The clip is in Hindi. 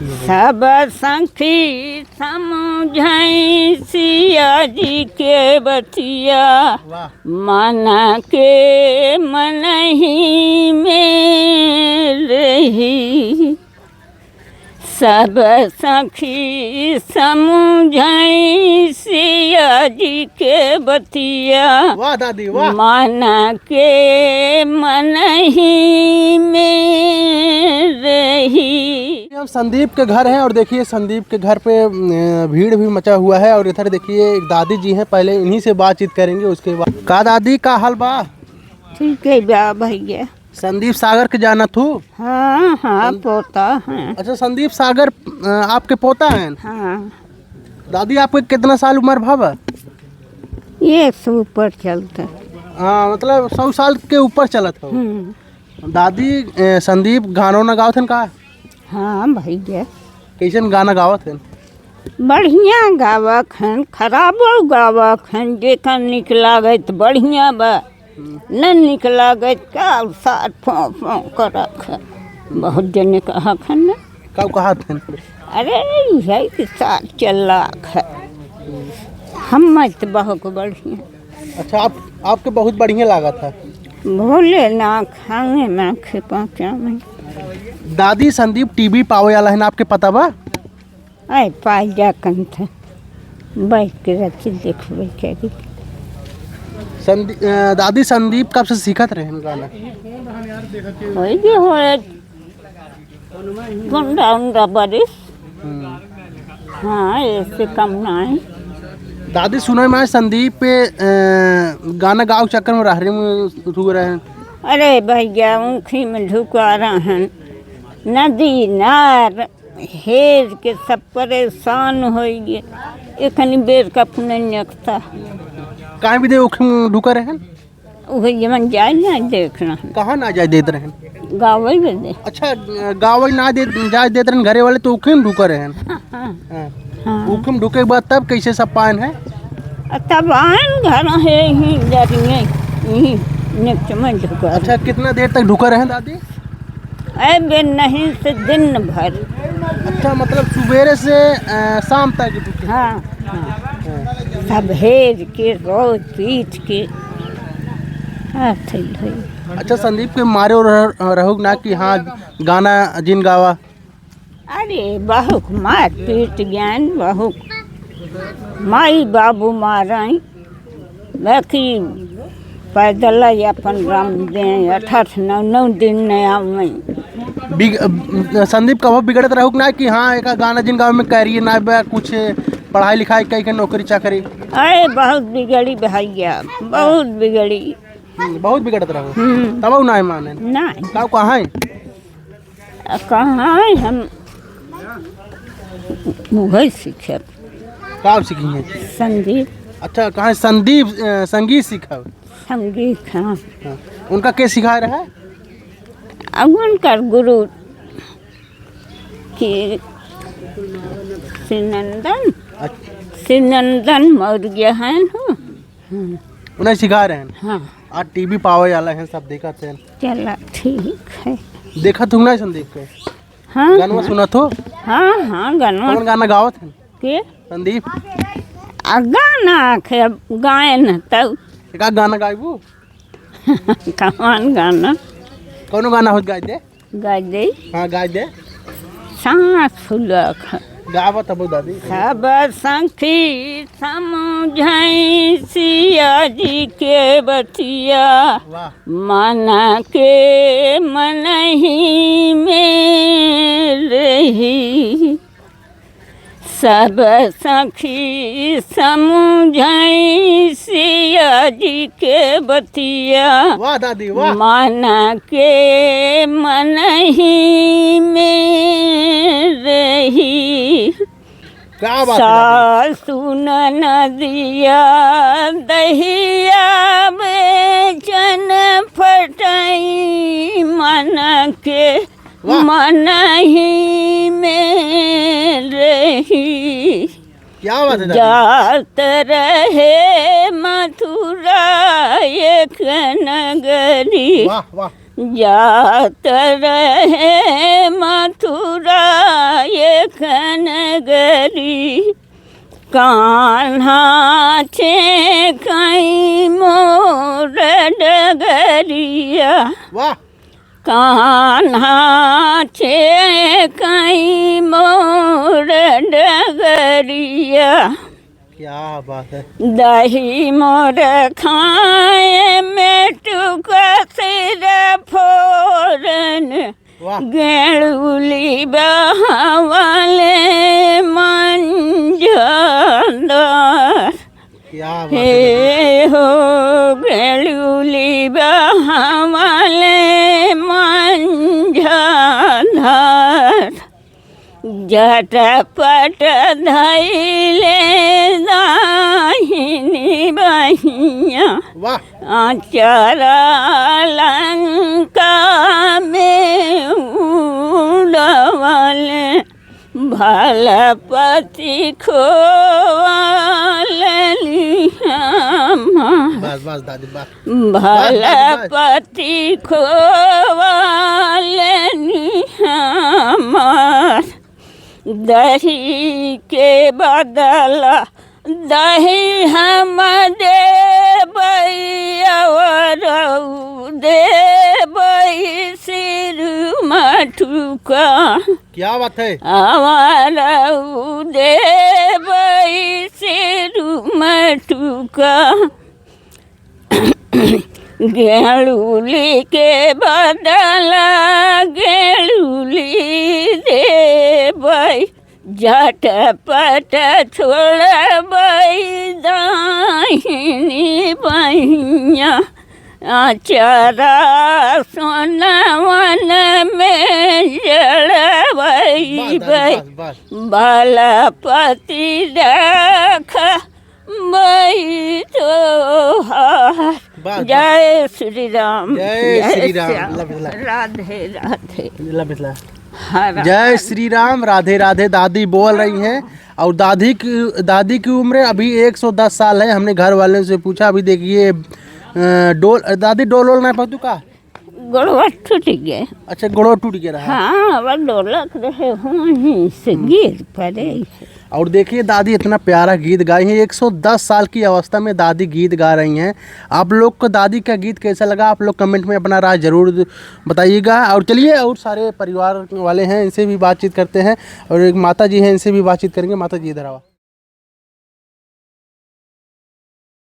की है। सब सखी समझाई सिया जी के बतिया, वाह। मन के मन ही में रही। सब सखी समझाई सिया जी के बतिया, वाह दादी वाह। मन के मन ही में रही। हम संदीप के घर हैं और देखिए संदीप के घर पे भीड़ भी मचा हुआ है और इधर देखिए एक दादी जी हैं, पहले इन्हीं से बातचीत करेंगे उसके बाद। का दादी का हाल बा? ठीक है बा भैया। संदीप सागर के जाना थू? हाँ हाँ पोता है। अच्छा संदीप सागर आपके पोता हैं? हाँ दादी आपके कितना साल उम्र भावा? ये ऊपर चलता। हाँ मतलब 100 साल के ऊपर चलत हो। दादी संदीप गानो न गावत हन का? हाँ भैया कैसन गाना गावत हन? बढ़िया गावक हन, खराबो गावक हन। जेकर निक लागत बढ़िया बा, न निक लागत का साथ फों फों करक है। बहुत जने कहा खन न। का कहत हन? अरे यही के साथ चलाक है। हम मत बहुत बढ़िया। अच्छा आपके बहुत बढ़िया लगा था। भोले ना खाने ना खेपा में। दादी संदीप टीवी पावे वाला है ना, आपके पता बा? आए पाई जा कन था बैठ के रखी देखबे करी। दादी संदीप कब से सीखत रहे गाना? होई जे होए गुंडा उंडा बारिश। हाँ ऐसे कम नहीं। दादी सुने में संदीप पे गाना गाओ चक्कर में रहरे में रुक रहे हैं। अरे भैया ऊखी में ढुका रहन, नदी नार हेर के सब परेशान हो गए। एखनी बेर का पुनः कहाँ भी दे ढुका रहे हैं? वही जमन जाए ना देखना। कहाँ ना जाए देते रहे? गावल में दे। अच्छा गाँव ना दे जाए देते रहे घरे वाले, तो उखम ढुका रहे हैं। हाँ उखम ढुके के बाद तब कैसे सब पान है? तब आन घर है ही डरिए यही नेक्स्ट में ढुका। अच्छा कितना देर तक ढुका रहे दादी? अरे बे नहीं से दिन भर। अच्छा मतलब सुबेरे से शाम तक ढुके? हाँ हाँ सब हेर के रोज पीट के अच्छा संदीप के मारे और रहो ना कि हाँ गाना जिन गावा? अरे बहुत मार पीट ज्ञान बहुत माई बाबू माराई बाकी पैदल अपन राम दे 8-9 दिन नहीं आवे। संदीप कब बिगड़त रहो ना कि हाँ एक गाना जिन गाँव में कह रही है ना कुछ पढ़ाई लिखाई कहीं के नौकरी चाकरी? अरे बहुत बिगड़ी भैया बहुत बिगड़ी। बहुत बिगड़त रहो तब ना माने? नहीं कहाँ है? कहाँ है हम मुझे सीखे। कहाँ सीखी है? संगीत। अच्छा कहाँ संदीप संगीत सीखा? संगीत हाँ। उनका क्या सिखा रहा है? अब उनका गुरु की सिनंदन मौर्य हैं। उन्हें सिखा रहे हैं? हाँ आज टीवी पावे वाला है सब देखा थे। चला ठीक है। देखा तुम ना संदीप के? हाँ गाना सुना तो? हाँ हाँ गाना। कौन गाना गावत है के? संदीप गाना खे गाए न तब एक गाना गायबू? कौन गाना? कौन गाना हो गाय दे? गा दे। हाँ गाय दे। सांस फुलक गावत अब दादी। सब सखी समझाई सिया जी के बतिया, मन के मन ही में रही। सब सखी समझाई सिया जी के बतिया, वाह दादी वाह। मन के मन ही में रही। क्या बात है? सासु नदिया दहिया बेचन फटाई, मन के मन ही में रही। क्या बात है? जात रहे मथुरा एक नगरी, वाह वाह। जात रहे मथुरा डगरी कान्हा छे कई मोर डगरिया वाह कान्हा छे कई मोर डगरिया क्या बात है। दही मोर खाए में टुका सिर फोरन वाह गेड़ुली बहावले मंझंदर क्या बात है। हे हो गेड़ुली बहावले मंझंदर झटपट धैले दाहिनी बहिया वाह आचरा लंका में उड़वले भलपति खोवली बस बस दादी बस। भलपति खोवली हमर दही के बदला दही हम देबै और देबै सिर मठुका क्या बात है। और देबै सिर मठुका गेड़ुली के बदला गेड़ुली देबै झटपट छोड़बै दाहिनी बहिया आचरा सोनवन में जड़बै बस बस भलपति रख मई तोहार। बस। जय श्री राम जय श्री राम। श्याम। लबिला। राधे राधे लबिला। हरा जय श्री राम राधे राधे। दादी बोल रही हैं और दादी की उम्र अभी 110 साल है। हमने घर वालों से पूछा, अभी देखिए दादी डोल ना पातू का गोड़वा टूट गए। अच्छा गोड़ो टूट गया रहा। हाँ अब डोलक रहे वहीं से गिर पड़े। और देखिए दादी इतना प्यारा गीत गाई है। 110 साल की अवस्था में दादी गीत गा रही हैं। आप लोग को दादी का गीत कैसा लगा आप लोग कमेंट में अपना राय ज़रूर बताइएगा। और चलिए और सारे परिवार वाले हैं इनसे भी बातचीत करते हैं और एक माता जी हैं इनसे भी बातचीत करेंगे। माता जी इधर आओ।